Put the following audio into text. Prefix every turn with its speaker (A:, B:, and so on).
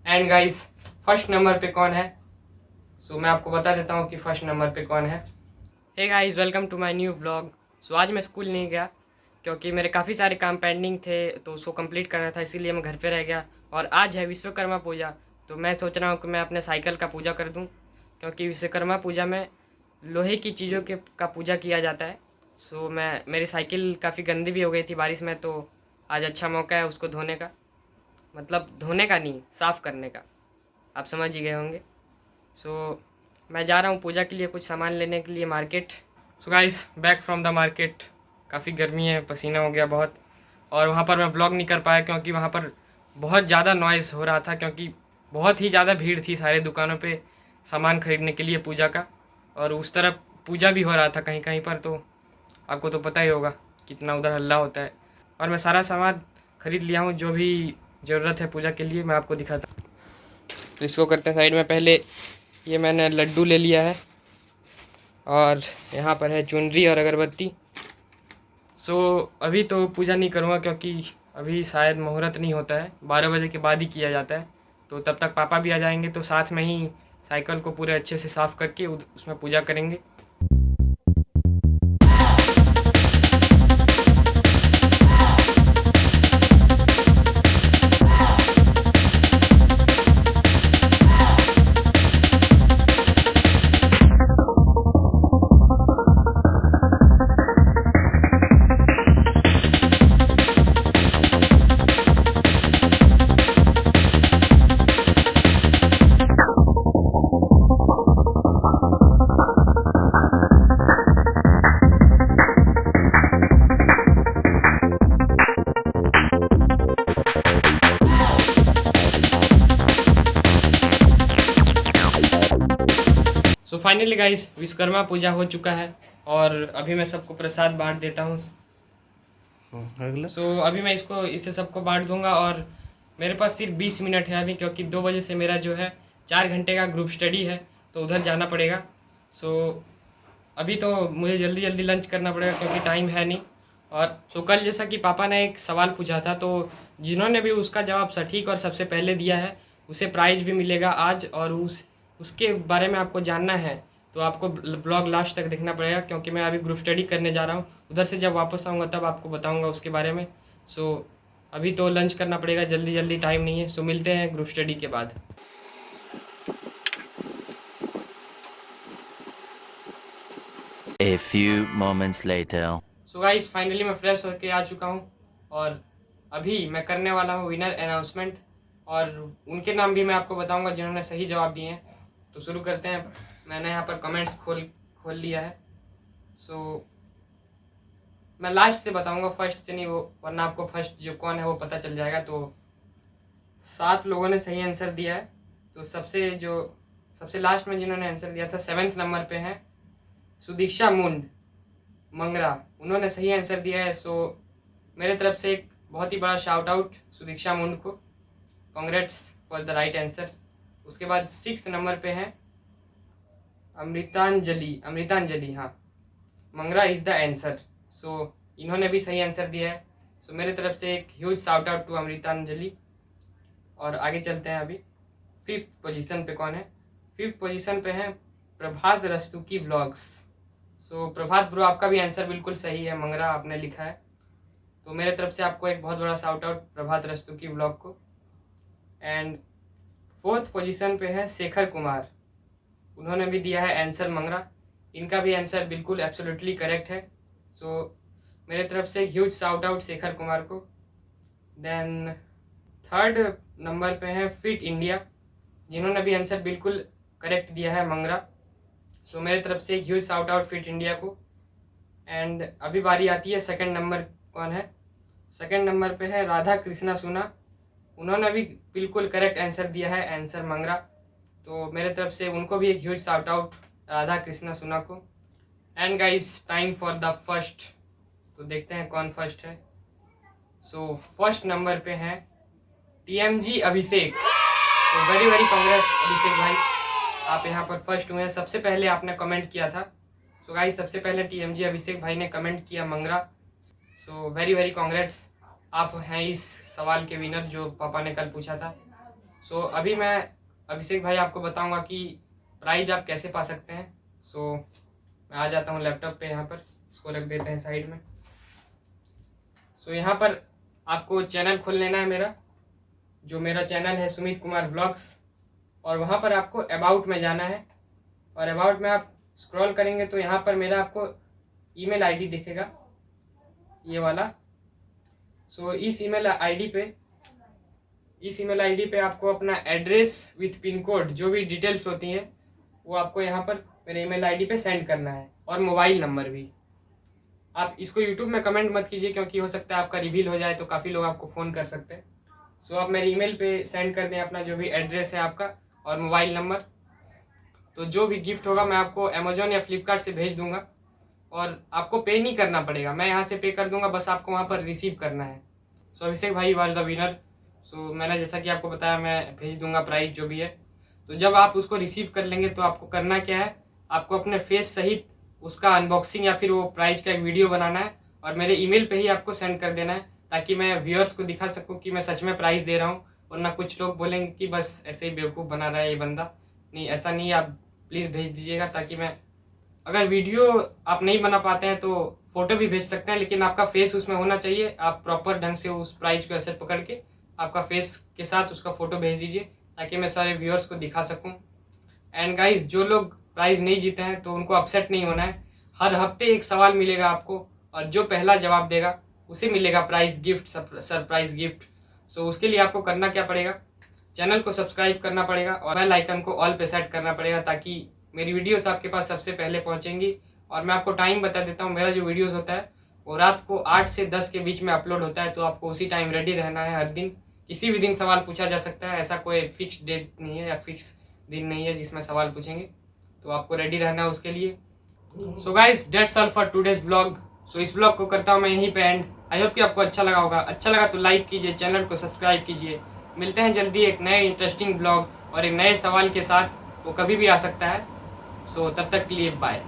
A: And guys first number पे कौन है? सो मैं आपको बता देता हूँ कि फर्स्ट नंबर पे कौन है। Hey guys, welcome to my new vlog. So आज मैं स्कूल नहीं गया क्योंकि मेरे काफ़ी सारे काम पेंडिंग थे, तो उसको कंप्लीट करना था, इसीलिए मैं घर पे रह गया। और आज है विश्वकर्मा पूजा, तो मैं सोच रहा हूँ कि मैं अपने साइकिल का पूजा कर दूँ, क्योंकि विश्वकर्मा पूजा में लोहे की चीज़ों के का पूजा किया जाता है। सो मेरी साइकिल काफ़ी गंदी भी हो गई थी बारिश में, तो आज अच्छा मौका है उसको धोने का। मतलब धोने का नहीं, साफ़ करने का, आप समझ ही गए होंगे। सो मैं जा रहा हूँ पूजा के लिए कुछ सामान लेने के लिए market. So guys, back from the market. काफ़ी गर्मी है, पसीना हो गया बहुत। और वहाँ पर मैं ब्लॉग नहीं कर पाया क्योंकि वहाँ पर बहुत ज़्यादा नॉइज़ हो रहा था, क्योंकि बहुत ही ज़्यादा भीड़ थी सारे दुकानों पे सामान खरीदने के लिए पूजा का। और उस तरफ पूजा भी हो रहा था कहीं कहीं पर, तो आपको तो पता ही होगा कितना उधर हल्ला होता है। और मैं सारा सामान खरीद लिया हूँ, जो भी ज़रूरत है पूजा के लिए मैं आपको दिखाता हूँ। तो इसको करते हैं साइड में। पहले ये मैंने लड्डू ले लिया है, और यहाँ पर है चुनरी और अगरबत्ती। सो अभी तो पूजा नहीं करूँगा क्योंकि अभी शायद मुहूर्त नहीं होता है, 12 बजे के बाद ही किया जाता है। तो तब तक पापा भी आ जाएंगे, तो साथ में ही साइकिल को पूरे अच्छे से साफ़ करके उसमें पूजा करेंगे। सो फाइनली गाइस, विश्वकर्मा पूजा हो चुका है और अभी मैं सबको प्रसाद बांट देता हूँ।
B: अगला
A: सो अभी मैं इसे सबको बांट दूंगा। और मेरे पास सिर्फ 20 मिनट है अभी, क्योंकि 2 बजे से मेरा जो है 4 घंटे का ग्रुप स्टडी है, तो उधर जाना पड़ेगा। सो अभी तो मुझे जल्दी जल्दी लंच करना पड़ेगा क्योंकि टाइम है नहीं। और तो कल जैसा कि पापा ने एक सवाल पूछा था, तो जिन्होंने भी उसका जवाब सटीक और सबसे पहले दिया है उसे प्राइज़ भी मिलेगा आज। और उसके बारे में आपको जानना है तो आपको ब्लॉग लास्ट तक देखना पड़ेगा, क्योंकि मैं अभी ग्रुप स्टडी करने जा रहा हूँ। उधर से जब वापस आऊँगा तब आपको बताऊँगा उसके बारे में। सो अभी तो लंच करना पड़ेगा जल्दी जल्दी, टाइम नहीं है। सो मिलते हैं ग्रुप स्टडी के बाद।
C: A few moments later.
A: So guys, finally मैं फ्रेश होके आ चुका हूँ, और अभी मैं करने वाला हूँ विनर अनाउंसमेंट। और उनके नाम भी मैं आपको बताऊंगा जिन्होंने सही जवाब दिए हैं। तो शुरू करते हैं। मैंने यहाँ पर कमेंट्स खोल लिया है। सो मैं लास्ट से बताऊंगा, फर्स्ट से नहीं, वो वरना आपको फर्स्ट जो कौन है वो पता चल जाएगा। तो 7 लोगों ने सही आंसर दिया है। तो सबसे लास्ट में जिन्होंने आंसर दिया था 7th नंबर पे हैं सुदीक्षा मुंड मंगरा, उन्होंने सही आंसर दिया है। सो मेरे तरफ से एक बहुत ही बड़ा शाउट आउट सुदीक्षा मुंड को, congrats for the right answer. उसके बाद 6th नंबर पे हैं अमृतांजलि, हाँ, मंगरा इज़ द आंसर। सो इन्होंने भी सही आंसर दिया है। सो मेरे तरफ से एक ह्यूज शाउट आउट टू अमृतांजलि। और आगे चलते हैं। अभी 5th पोजीशन पे कौन है? 5th पोजीशन पे हैं प्रभात रस्तुकी व्लॉग्स। सो प्रभात ब्रो, आपका भी आंसर बिल्कुल सही है, मंगरा आपने लिखा है। तो मेरे तरफ से आपको एक बहुत बड़ा शाउट आउट प्रभात रस्तुकी व्लॉग को। एंड 4th पोजीशन पे है शेखर कुमार, उन्होंने भी दिया है आंसर मंगरा। इनका भी आंसर बिल्कुल एब्सोल्युटली करेक्ट है। सो मेरे तरफ से huge shout out Shekhar Kumar को। देन 3rd नंबर पे है फिट इंडिया, जिन्होंने भी आंसर बिल्कुल करेक्ट दिया है मंगरा। सो मेरे तरफ से huge shout out fit India को। एंड अभी बारी आती है 2nd नंबर कौन है? 2nd नंबर पे है राधा कृष्णा सुना, उन्होंने भी बिल्कुल करेक्ट आंसर दिया है, आंसर मंगरा। तो मेरे तरफ से उनको भी एक huge shout out Radha Krishna सुना को। And guys, time for the first. तो देखते हैं कौन फर्स्ट है। सो फर्स्ट नंबर पे हैं TMG अभिषेक। सो वेरी वेरी कांग्रेट्स अभिषेक भाई, आप यहाँ पर फर्स्ट हुए हैं। सबसे पहले आपने कमेंट किया था। सो गाइस, सबसे पहले TMG अभिषेक भाई ने कमेंट किया मंगरा। सो वेरी वेरी कांग्रेट्स, आप हैं इस सवाल के विनर जो पापा ने कल पूछा था। सो अभी मैं अभिषेक भाई आपको बताऊंगा कि प्राइज आप कैसे पा सकते हैं। सो मैं आ जाता हूँ लैपटॉप पे, यहाँ पर इसको रख देते हैं साइड में। सो यहाँ पर आपको चैनल खोल लेना है मेरा, जो मेरा चैनल है सुमित कुमार व्लॉग्स, और वहाँ पर आपको अबाउट में जाना है, और अबाउट में आप स्क्रॉल करेंगे तो यहाँ पर मेरा आपको ईमेल आईडी दिखेगा, ये वाला। सो इस ईमेल आईडी पे आपको अपना एड्रेस विथ पिन कोड, जो भी डिटेल्स होती हैं वो आपको यहाँ पर मेरे ईमेल आईडी पे सेंड करना है, और मोबाइल नंबर भी। आप इसको यूट्यूब में कमेंट मत कीजिए, क्योंकि हो सकता है आपका रिवील हो जाए तो काफ़ी लोग आपको फ़ोन कर सकते हैं। सो आप मेरे ईमेल पे सेंड कर दें अपना जो भी एड्रेस है आपका और मोबाइल नंबर। तो जो भी गिफ्ट होगा मैं आपको अमेजोन या फ्लिपकार्ट से भेज दूंगा, और आपको पे नहीं करना पड़ेगा, मैं यहाँ से पे कर दूंगा, बस आपको वहाँ पर रिसीव करना है। सो अभिषेक भाई वाज द विनर। सो मैंने जैसा कि आपको बताया, मैं भेज दूंगा प्राइस जो भी है। तो जब आप उसको रिसीव कर लेंगे तो आपको करना क्या है, आपको अपने फेस सहित उसका अनबॉक्सिंग या फिर वो प्राइस का एक वीडियो बनाना है, और मेरे ईमेल पे ही आपको सेंड कर देना है, ताकि मैं व्यूअर्स को दिखा सकूं कि मैं सच में प्राइस दे रहा हूं। वरना कुछ लोग बोलेंगे कि बस ऐसे ही बेवकूफ़ बना रहा है ये बंदा। नहीं, ऐसा नहीं है, आप प्लीज़ भेज दीजिएगा, ताकि मैं, अगर वीडियो आप नहीं बना पाते हैं तो फ़ोटो भी भेज सकते हैं, लेकिन आपका फेस उसमें होना चाहिए। आप प्रॉपर ढंग से उस प्राइस को ऐसे पकड़ के आपका फेस के साथ उसका फ़ोटो भेज दीजिए, ताकि मैं सारे व्यूअर्स को दिखा सकूँ। एंड गाइज, जो लोग प्राइज़ नहीं जीते हैं तो उनको अपसेट नहीं होना है। हर हफ्ते एक सवाल मिलेगा आपको, और जो पहला जवाब देगा उसे मिलेगा प्राइज़ गिफ्ट, सरप्राइज गिफ्ट। सो उसके लिए आपको करना क्या पड़ेगा, चैनल को सब्सक्राइब करना पड़ेगा और बेल आइकन को ऑल पे सेट करना पड़ेगा, ताकि मेरी वीडियोस आपके पास सबसे पहले पहुंचेंगी। और मैं आपको टाइम बता देता हूं, मेरा जो वीडियोस होता है वो रात को 8 से 10 के बीच में अपलोड होता है, तो आपको उसी टाइम रेडी रहना है। हर दिन किसी भी दिन सवाल पूछा जा सकता है, ऐसा कोई फिक्स डेट नहीं है या फिक्स दिन नहीं है जिसमें सवाल पूछेंगे, तो आपको रेडी रहना है उसके लिए। So guys, that's all for today's blog. So इस ब्लॉग को करता हूँ मैं यहीं पे एंड। आई होप कि आपको अच्छा लगा होगा। अच्छा लगा तो लाइक कीजिए, चैनल को सब्सक्राइब कीजिए। मिलते हैं जल्दी एक नए इंटरेस्टिंग ब्लॉग और एक नए सवाल के साथ, वो कभी भी आ सकता है। सो तब तक के लिए बाय।